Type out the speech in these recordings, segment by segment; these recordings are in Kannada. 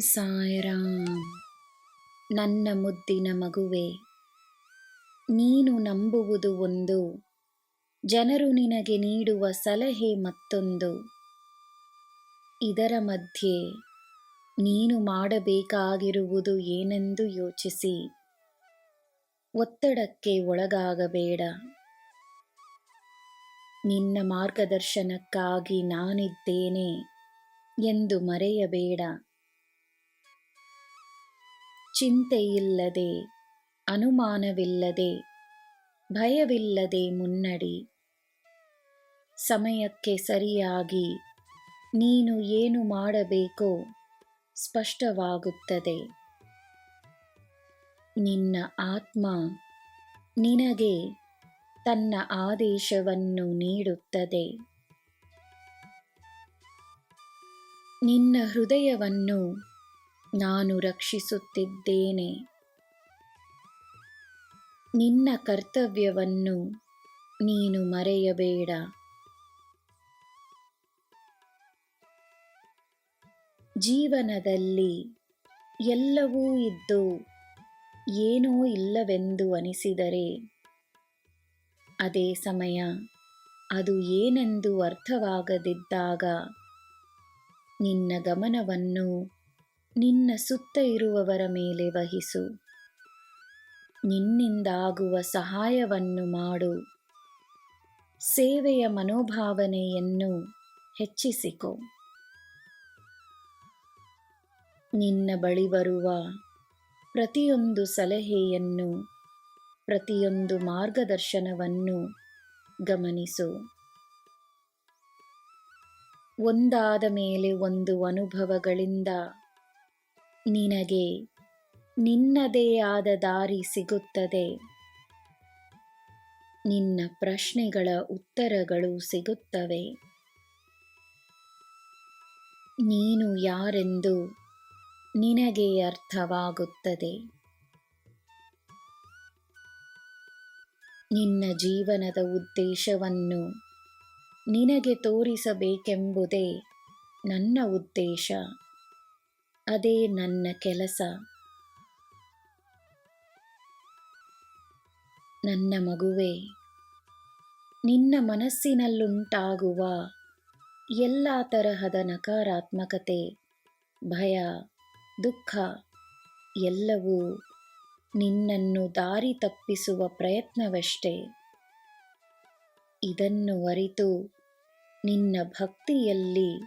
ಸಾಯಿರಾಮ್. ನನ್ನ ಮುದ್ದಿನ ಮಗುವೆ, ನೀನು ನಂಬುವುದು ಒಂದು, ಜನರು ನಿನಗೆ ನೀಡುವ ಸಲಹೆ ಮತ್ತೊಂದು. ಇದರ ಮಧ್ಯೆ ನೀನು ಮಾಡಬೇಕಾಗಿರುವುದು ಏನೆಂದು ಯೋಚಿಸಿ ಒತ್ತಡಕ್ಕೆ ಒಳಗಾಗಬೇಡ. ನಿನ್ನ ಮಾರ್ಗದರ್ಶನಕ್ಕಾಗಿ ನಾನಿದ್ದೇನೆ ಎಂದು ಮರೆಯಬೇಡ. ಚಿಂತೆಯಿಲ್ಲದೆ, ಅನುಮಾನವಿಲ್ಲದೆ, ಭಯವಿಲ್ಲದೆ ಮುನ್ನಡಿ. ಸಮಯಕ್ಕೆ ಸರಿಯಾಗಿ ನೀನು ಏನು ಮಾಡಬೇಕೋ ಸ್ಪಷ್ಟವಾಗುತ್ತದೆ. ನಿನ್ನ ಆತ್ಮ ನಿನಗೆ ತನ್ನ ಆದೇಶವನ್ನು ನೀಡುತ್ತದೆ. ನಿನ್ನ ಹೃದಯವನ್ನು ನಾನು ರಕ್ಷಿಸುತ್ತಿದ್ದೇನೆ. ನಿನ್ನ ಕರ್ತವ್ಯವನ್ನು ನೀನು ಮರೆಯಬೇಡ. ಜೀವನದಲ್ಲಿ ಎಲ್ಲವೂ ಇದ್ದು ಏನೂ ಇಲ್ಲವೆಂದು ಅನಿಸಿದರೆ, ಅದೇ ಸಮಯ ಅದು ಏನೆಂದು ಅರ್ಥವಾಗದಿದ್ದಾಗ ನಿನ್ನ ಗಮನವನ್ನು ನಿನ್ನ ಸುತ್ತ ಇರುವವರ ಮೇಲೆ ವಹಿಸು. ನಿನ್ನಿಂದಾಗುವ ಸಹಾಯವನ್ನು ಮಾಡು. ಸೇವೆಯ ಮನೋಭಾವನೆಯನ್ನು ಹೆಚ್ಚಿಸಿಕೊ. ನಿನ್ನ ಬಳಿ ಬರುವ ಪ್ರತಿಯೊಂದು ಸಲಹೆಯನ್ನು, ಪ್ರತಿಯೊಂದು ಮಾರ್ಗದರ್ಶನವನ್ನು ಗಮನಿಸು. ಒಂದಾದ ಮೇಲೆ ಒಂದು ಅನುಭವಗಳಿಂದ ನಿನಗೆ ನಿನ್ನದೇ ಆದ ದಾರಿ ಸಿಗುತ್ತದೆ. ನಿನ್ನ ಪ್ರಶ್ನೆಗಳ ಉತ್ತರಗಳು ಸಿಗುತ್ತವೆ. ನೀನು ಯಾರೆಂದು ನಿನಗೆ ಅರ್ಥವಾಗುತ್ತದೆ. ನಿನ್ನ ಜೀವನದ ಉದ್ದೇಶವನ್ನು ನಿನಗೆ ತೋರಿಸಬೇಕೆಂಬುದೇ ನನ್ನ ಉದ್ದೇಶ. ಅದೇ ನನ್ನ ಕೆಲಸ. ನನ್ನ ಮಗುವೆ, ನಿನ್ನ ಮನಸ್ಸಿನಲ್ಲುಂಟಾಗುವ ಎಲ್ಲ ತರಹದ ನಕಾರಾತ್ಮಕತೆ, ಭಯ, ದುಃಖ ಎಲ್ಲವೂ ನಿನ್ನನ್ನು ದಾರಿ ತಪ್ಪಿಸುವ ಪ್ರಯತ್ನವಷ್ಟೇ. ಇದನ್ನು ಅರಿತು ನಿನ್ನ ಭಕ್ತಿಯಲ್ಲಿ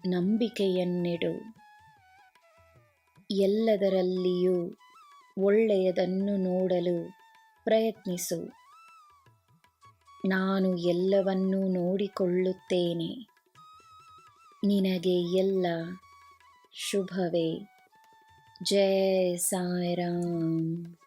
ನಂಬಿಕೆಯನ್ನಿಡು. ಎಲ್ಲದರಲ್ಲಿಯೂ ಒಳ್ಳೆಯದನ್ನು ನೋಡಲು ಪ್ರಯತ್ನಿಸು. ನಾನು ಎಲ್ಲವನ್ನೂ ನೋಡಿಕೊಳ್ಳುತ್ತೇನೆ. ನಿನಗೆ ಎಲ್ಲ ಶುಭವೇ. ಜೈ ಸಾಯಿರಾಮ್.